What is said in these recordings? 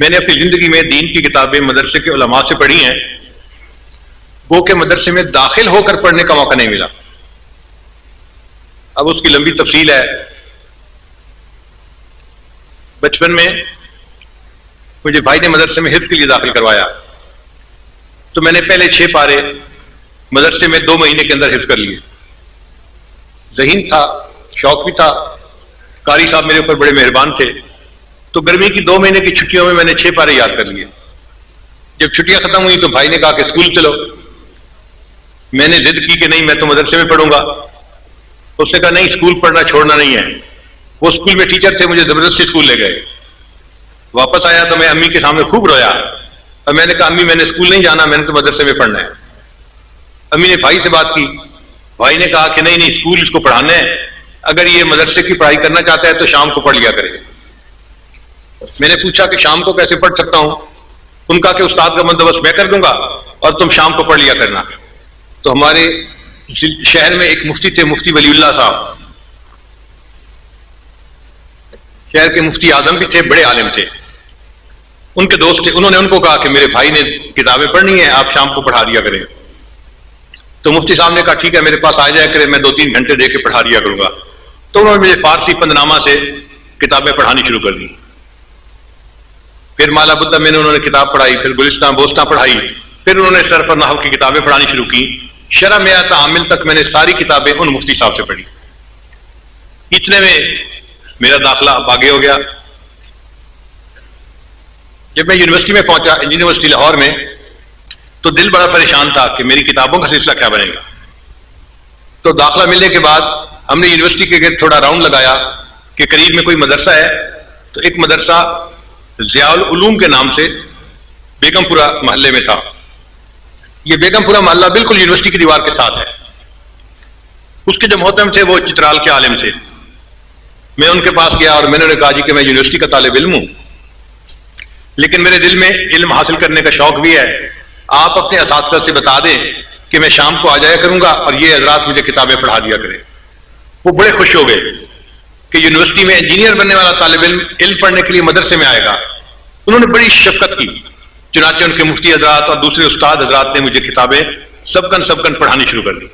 میں نے اپنی زندگی میں دین کی کتابیں مدرسے کے علماء سے پڑھی ہیں، وہ کہ مدرسے میں داخل ہو کر پڑھنے کا موقع نہیں ملا۔ اب اس کی لمبی تفصیل ہے۔ بچپن میں مجھے بھائی نے مدرسے میں حفظ کے لیے داخل کروایا، تو میں نے پہلے 6 پارے مدرسے میں 2 مہینے کے اندر حفظ کر لیے۔ ذہین تھا، شوق بھی تھا، قاری صاحب میرے اوپر بڑے مہربان تھے، تو گرمی کی 2 مہینے کی چھٹیوں میں نے 6 پارے یاد کر لیے۔ جب چھٹیاں ختم ہوئی تو بھائی نے کہا کہ اسکول چلو۔ میں نے ضد کی کہ نہیں، میں تو مدرسے میں پڑھوں گا۔ اس نے کہا نہیں، اسکول پڑھنا چھوڑنا نہیں ہے۔ وہ اسکول میں ٹیچر تھے، مجھے زبردستی اسکول لے گئے۔ واپس آیا تو میں امی کے سامنے خوب رویا، اور میں نے کہا امی میں نے اسکول نہیں جانا، میں نے تو مدرسے میں پڑھنا ہے۔ امی نے بھائی سے بات کی، بھائی نے کہا کہ نہیں اسکول اس کو پڑھانا ہے، اگر یہ مدرسے کی پڑھائی کرنا چاہتا ہے تو شام کو پڑھ لیا کرے۔ میں نے پوچھا کہ شام کو کیسے پڑھ سکتا ہوں؟ ان کا کہ استاد کا بندوبست میں کر دوں گا اور تم شام کو پڑھ لیا کرنا۔ تو ہمارے شہر میں ایک مفتی تھے، مفتی ولی اللہ صاحب، شہر کے مفتی اعظم بھی تھے، بڑے عالم تھے، ان کے دوست تھے۔ انہوں نے ان کو کہا کہ میرے بھائی نے کتابیں پڑھنی ہیں، آپ شام کو پڑھا دیا کریں۔ تو مفتی صاحب نے کہا ٹھیک ہے، میرے پاس آ جایا کرے، میں 2-3 گھنٹے دے کے پڑھا دیا کروں گا۔ تو انہوں نے مجھے فارسی پندنامہ سے کتابیں پڑھانی شروع کر دی۔ پھر مالا بدہ میں نے انہوں نے کتاب پڑھائی، پھر گلستان بوستان پڑھائی، پھر انہوں نے صرف اور نحو کی کتابیں پڑھانی شروع کی۔ شرح میات عامل تک میں نے ساری کتابیں ان مفتی صاحب سے پڑھی۔ اتنے میں میرا داخلہ آگے ہو گیا۔ جب میں یونیورسٹی میں پہنچا، یونیورسٹی لاہور میں، تو دل بڑا پریشان تھا کہ میری کتابوں کا سلسلہ کیا بنے گا۔ تو داخلہ ملنے کے بعد ہم نے یونیورسٹی کے گرد تھوڑا راؤنڈ لگایا کہ قریب میں کوئی مدرسہ ہے۔ تو ایک مدرسہ ضیاء العلوم کے نام سے بیگم پورہ محلے میں تھا۔ یہ بیگم پورہ محلہ بالکل یونیورسٹی کی دیوار کے ساتھ ہے۔ اس کے جو محترم تھے وہ چترال کے عالم تھے۔ میں ان کے پاس گیا اور میں نے کہا جی کہ میں یونیورسٹی کا طالب علم ہوں، لیکن میرے دل میں علم حاصل کرنے کا شوق بھی ہے، آپ اپنے اساتذہ سے بتا دیں کہ میں شام کو آ جایا کروں گا اور یہ حضرات مجھے کتابیں پڑھا دیا کریں۔ وہ بڑے خوش ہو گئے کہ یونیورسٹی میں انجینئر بننے والا طالب علم پڑھنے کے لیے مدرسے میں آئے گا۔ انہوں نے بڑی شفقت کی، چنانچہ ان کے مفتی حضرات اور دوسرے استاد حضرات نے مجھے کتابیں سبکن پڑھانی شروع کر دی۔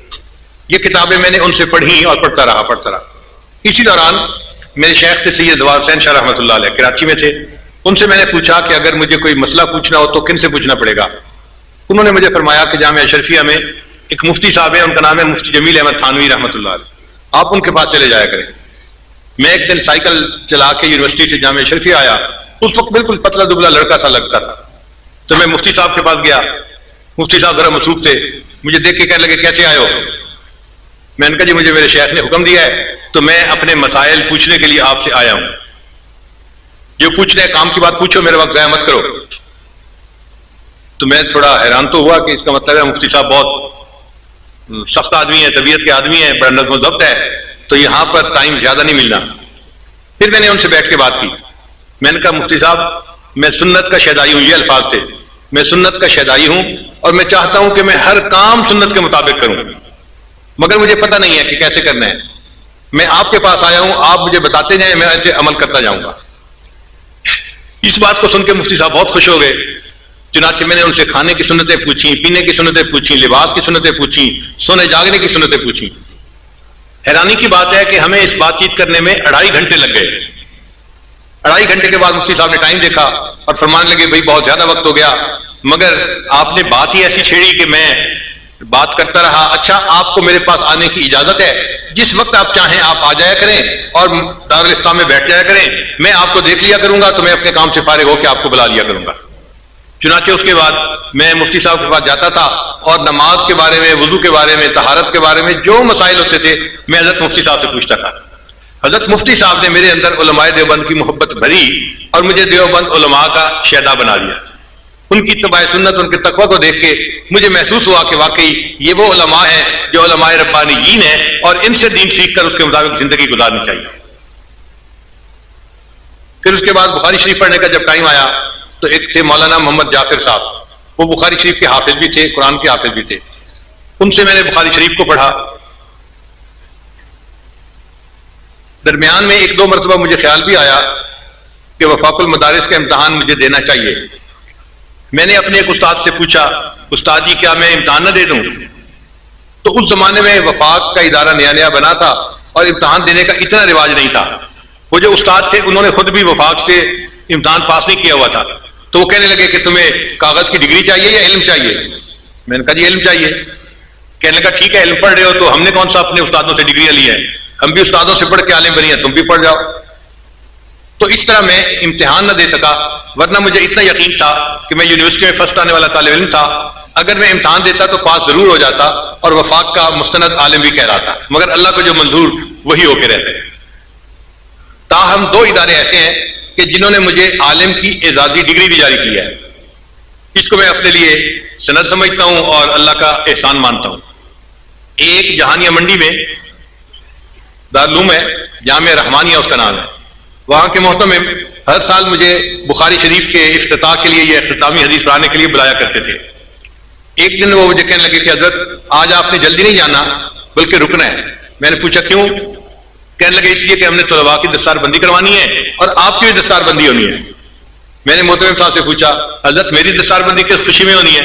یہ کتابیں میں نے ان سے پڑھی اور پڑھتا رہا۔ اسی دوران میرے شیخ تھے سید زوال حسین شاہ رحمۃ اللہ علیہ، کراچی میں تھے۔ ان سے میں نے پوچھا کہ اگر مجھے کوئی مسئلہ پوچھنا ہو تو کن سے پوچھنا پڑے گا؟ انہوں نے مجھے فرمایا کہ جامعہ اشرفیہ میں ایک مفتی صاحب ہیں، ان کا نام ہے مفتی جمیل احمد تھانوی رحمۃ اللہ علیہ، آپ ان کے پاس چلے جایا کریں۔ میں ایک دن سائیکل چلا کے یونیورسٹی سے جامعہ اشرفیہ آیا، اس وقت بالکل پتلا دبلا لڑکا سا لگتا تھا۔ تو میں مفتی صاحب کے پاس گیا، مفتی صاحب ذرا مصروف تھے، مجھے دیکھ کے کہنے لگے کیسے آئے ہو؟ میں نے کہا جی مجھے میرے شیخ نے حکم دیا ہے تو میں اپنے مسائل پوچھنے کے لیے آپ سے آیا ہوں، جو پوچھنے کام کی بات پوچھو، میرے وقت ضائع مت کرو۔ تو میں تھوڑا حیران تو ہوا کہ اس کا مطلب ہے مفتی صاحب بہت سخت آدمی ہے، طبیعت کے آدمی ہیں، بڑا نظم و ضبط ہے، تو یہاں پر ٹائم زیادہ نہیں ملنا۔ پھر میں نے ان سے بیٹھ کے بات کی، میں نے کہا مفتی صاحب میں سنت کا شہدائی ہوں، یہ الفاظ تھے، میں سنت کا شہدائی ہوں اور میں چاہتا ہوں کہ میں ہر کام سنت کے مطابق کروں، مگر مجھے پتہ نہیں ہے کہ کیسے کرنا ہے۔ میں آپ کے پاس آیا ہوں، آپ مجھے بتاتے جائیں، میں ایسے عمل کرتا جاؤں گا۔ اس بات کو سن کے مفتی صاحب بہت خوش ہو گئے۔ چنانچہ میں نے ان سے کھانے کی سنتیں پوچھی، پینے کی سنتیں پوچھی، لباس کی سنتیں پوچھی، سونے جاگنے کی سنتیں پوچھی۔ حیرانی کی بات ہے کہ ہمیں اس بات چیت کرنے میں 2.5 گھنٹے لگ گئے۔ 2.5 گھنٹے کے بعد مفتی صاحب نے ٹائم دیکھا اور فرمانے لگے بھائی بہت زیادہ وقت ہو گیا، مگر آپ نے بات ہی ایسی چھیڑی کہ میں بات کرتا رہا۔ اچھا آپ کو میرے پاس آنے کی اجازت ہے، جس وقت آپ چاہیں آپ آ جایا کریں اور دارالفتہ میں بیٹھ جایا کریں، میں آپ کو دیکھ لیا کروں گا تو میں اپنے کام سے فارغ ہو کے آپ کو بلا لیا کروں گا۔ چنانچہ اس کے بعد میں مفتی صاحب کے پاس جاتا تھا اور نماز کے بارے میں، وضو کے بارے میں، طہارت کے بارے میں جو مسائل ہوتے تھے میں حضرت مفتی صاحب سے پوچھتا تھا۔ حضرت مفتی صاحب نے میرے اندر علماء دیوبند کی محبت بھری اور مجھے دیوبند علماء کا شہدا بنا دیا۔ ان کی اتباع سنت، ان کے تقوی کو دیکھ کے مجھے محسوس ہوا کہ واقعی یہ وہ علماء ہیں جو علماء ربانیین ہیں اور ان سے دین سیکھ کر اس کے مطابق زندگی گزارنی چاہیے۔ پھر اس کے بعد بخاری شریف پڑھنے کا جب ٹائم آیا تو ایک تھے مولانا محمد جعفر صاحب، وہ بخاری شریف کے حافظ بھی تھے، قرآن کے حافظ بھی تھے۔ ان سے میں نے بخاری شریف کو پڑھا۔ درمیان میں 1-2 مرتبہ مجھے خیال بھی آیا کہ وفاق المدارس کا امتحان مجھے دینا چاہیے. میں نے اپنے ایک استاد سے پوچھا, استاد جی کیا میں امتحان نہ دے دوں؟ تو اس زمانے میں وفاق کا ادارہ نیا نیا بنا تھا اور امتحان دینے کا اتنا رواج نہیں تھا. وہ جو استاد تھے انہوں نے خود بھی وفاق سے امتحان پاس نہیں کیا ہوا تھا. تو وہ کہنے لگے کہ تمہیں کاغذ کی ڈگری چاہیے یا علم چاہیے؟ میں نے کہا جی علم چاہیے. کہنے لگا ٹھیک ہے علم پڑھ رہے ہو تو ہم نے کون سا اپنے استادوں سے ڈگریاں لی ہیں, ہم بھی استادوں سے پڑھ کے عالم بنی ہیں, تم بھی پڑھ جاؤ. تو اس طرح میں امتحان نہ دے سکا, ورنہ مجھے اتنا یقین تھا کہ میں یونیورسٹی میں فرسٹ آنے والا طالب علم تھا. اگر میں امتحان دیتا تو پاس ضرور ہو جاتا اور وفاق کا مستند عالم بھی کہلاتا, مگر اللہ کو جو منظور وہی ہو کے رہتے. تاہم 2 ادارے ایسے ہیں کہ جنہوں نے مجھے عالم کی اعزازی ڈگری بھی جاری کی ہے. اس کو میں اپنے لیے سند سمجھتا ہوں اور اللہ کا احسان مانتا ہوں. ایک جہانیہ منڈی میں دارالعلوم ہے, جامعہ رحمانیہ اس کا نام ہے. وہاں کے محتمم ہر سال مجھے بخاری شریف کے افتتاح کے لیے یا اختتامی حدیث پڑھانے کے لیے بلایا کرتے تھے. ایک دن وہ مجھے کہنے لگے کہ حضرت آج آپ نے جلدی نہیں جانا بلکہ رکنا ہے. میں نے پوچھا کیوں؟ کہنے لگے اس لیے کہ ہم نے طلباء کی دستار بندی کروانی ہے اور آپ کی بھی دستار بندی ہونی ہے. میں نے محتمم صاحب سے پوچھا حضرت میری دستار بندی کس خوشی میں ہونی ہے؟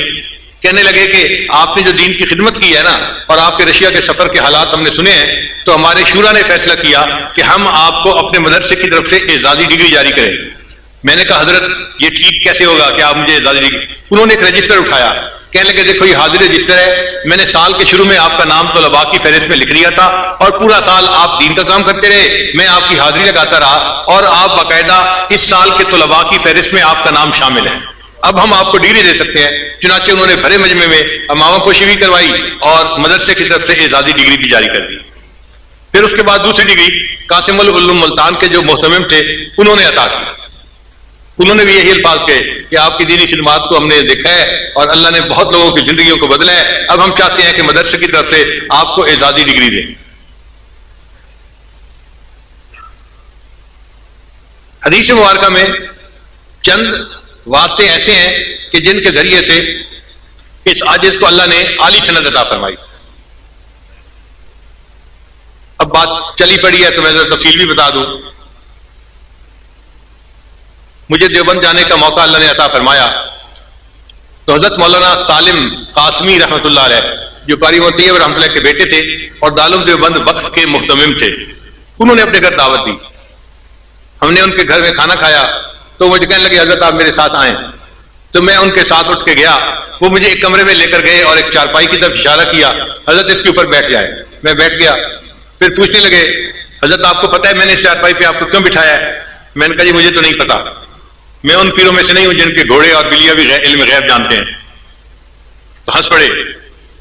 کہنے لگے کہ آپ نے جو دین کی خدمت کی ہے نا, اور آپ کے رشیا کے سفر کے حالات ہم نے سنے ہیں, تو ہمارے شورا نے فیصلہ کیا کہ ہم آپ کو اپنے مدرسے کی طرف سے اعزازی ڈگری جاری کریں. میں نے کہا حضرت یہ ٹھیک کیسے ہوگا کہ آپ مجھے اعزازی ڈگری؟ انہوں نے ایک رجسٹر اٹھایا. کہنے لگے دیکھو یہ حاضر رجسٹر ہے, میں نے سال کے شروع میں آپ کا نام طلباء کی فہرست میں لکھ لیا تھا اور پورا سال آپ دین کا کام کرتے رہے, میں آپ کی حاضری لگاتا رہا اور آپ باقاعدہ اس سال کے طلباء کی فہرست میں آپ کا نام شامل ہے. اب ہم آپ کو ڈگری دے سکتے ہیں. چنانچہ انہوں نے بھرے مجمع میں امامہ پوشی بھی کروائی اور مدرسے کی طرف سے اعزازی ڈگری بھی جاری کر دی. پھر اس کے بعد دوسری ڈگری قاسم العلوم ملتان کے جو محتمم تھے انہوں نے عطا کی. انہوں نے بھی یہی الفاظ کہے کہ آپ کی دینی خدمات کو ہم نے دیکھا ہے اور اللہ نے بہت لوگوں کی زندگیوں کو بدلا ہے, اب ہم چاہتے ہیں کہ مدرسے کی طرف سے آپ کو اعزازی ڈگری دیں. حدیث مبارکہ میں چند واسطے ایسے ہیں کہ جن کے ذریعے سے اس عاجز کو اللہ نے عالی سند عطا فرمائی. اب بات چلی پڑی ہے تو میں ذرا تفصیل بھی بتا دوں. مجھے دیوبند جانے کا موقع اللہ نے عطا فرمایا تو حضرت مولانا سالم قاسمی رحمۃ اللہ علیہ جو قاری طیب رحمۃ اللہ کے بیٹے تھے اور دارالعلوم دیوبند وقف کے محتمم تھے, انہوں نے اپنے گھر دعوت دی. ہم نے ان کے گھر میں کھانا کھایا تو مجھے کہنے لگے حضرت آپ میرے ساتھ آئیں. تو میں ان کے ساتھ اٹھ کے گیا. وہ مجھے ایک کمرے میں لے کر گئے اور ایک چارپائی کی طرف اشارہ کیا, حضرت اس کے اوپر بیٹھ جائے. میں بیٹھ گیا. پھر پوچھنے لگے حضرت آپ کو پتہ ہے میں نے اس چارپائی پہ آپ کو کیوں بٹھایا ہے؟ میں نے کہا جی مجھے تو نہیں پتا, میں ان پیروں میں سے نہیں ہوں جن کے گھوڑے اور بلیاں بھی علم غیب جانتے ہیں. تو ہنس پڑے.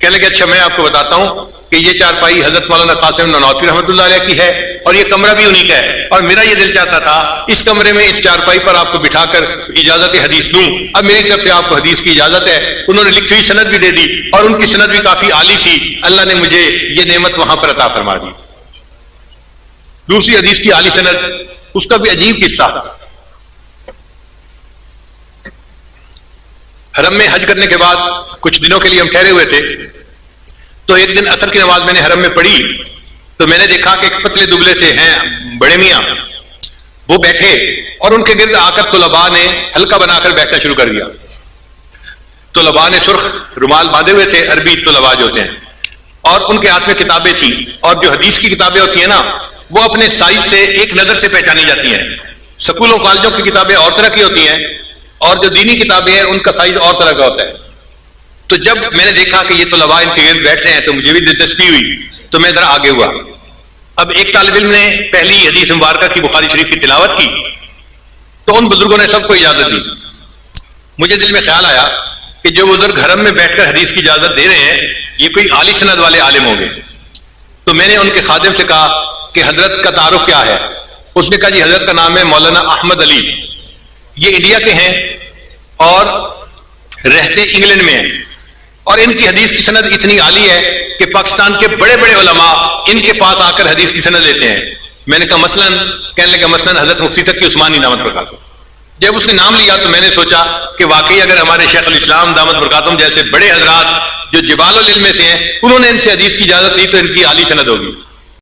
کہنے لگے اچھا میں آپ کو بتاتا ہوں کہ یہ چارپائی حضرت مولانا قاسم نانوتوی رحمۃ اللہ علیہ کی ہے اور یہ کمرہ بھی انہی کا ہے, اور میرا یہ دل چاہتا تھا اس کمرے میں اس چارپائی پر آپ کو بٹھا کر اجازت حدیث دوں. اب میری طرف سے آپ کو حدیث کی اجازت ہے. انہوں نے لکھی ہوئی سند بھی دے دی اور ان کی سند بھی کافی عالی تھی. اللہ نے مجھے یہ نعمت وہاں پر عطا فرما دی. دوسری حدیث کی عالی سند, اس کا بھی عجیب قصہ. حرم میں حج کرنے کے بعد کچھ دنوں کے لیے ہم ٹھہرے ہوئے تھے, تو ایک دن عصر کی نماز میں نے حرم میں پڑھی تو میں نے دیکھا کہ ایک پتلے دبلے سے ہیں بڑے میاں, وہ بیٹھے اور ان کے گرد آ کر طلباء نے حلقہ بنا کر بیٹھنا شروع کر دیا. طلباء نے سرخ رومال باندھے ہوئے تھے, عربی طلباء جو ہوتے ہیں, اور ان کے ہاتھ میں کتابیں تھیں, اور جو حدیث کی کتابیں ہوتی ہیں نا وہ اپنے سائز سے ایک نظر سے پہچانی جاتی ہیں. سکولوں کالجوں کی کتابیں اور طرح کی ہوتی ہیں اور جو دینی کتابیں ہیں ان کا سائز اور طرح کا ہوتا ہے. تو جب میں نے دیکھا کہ یہ طلباء ان کے گرد بیٹھ رہے ہیں تو مجھے بھی دلچسپی ہوئی, تو میں ذرا آگے ہوا. اب ایک طالب علم نے پہلی حدیث مبارکہ کی بخاری شریف کی تلاوت کی تو ان بزرگوں نے سب کو اجازت دی. مجھے دل میں خیال آیا کہ جو بزرگ حرم میں بیٹھ کر حدیث کی اجازت دے رہے ہیں یہ کوئی عالی سند والے عالم ہوں گے. تو میں نے ان کے خادم سے کہا کہ حضرت کا تعارف کیا ہے؟ اس نے کہا جی حضرت کا نام ہے مولانا احمد علی, یہ انڈیا کے ہیں اور رہتے انگلینڈ میں ہیں, اور ان کی حدیث کی سند اتنی عالی ہے کہ پاکستان کے بڑے بڑے علماء ان کے پاس آ کر حدیث کی سند لیتے ہیں. میں نے کہا مثلاً؟ کہنے لگا مثلاً حضرت مفتی تقی عثمانی دامت برکاتہ. جب اس نے نام لیا تو میں نے سوچا کہ واقعی اگر ہمارے شیخ الاسلام دامت برکاتہم جیسے بڑے حضرات جو جبال العلم میں سے ہیں انہوں نے ان سے حدیث کی اجازت لی تو ان کی عالی سند ہوگی.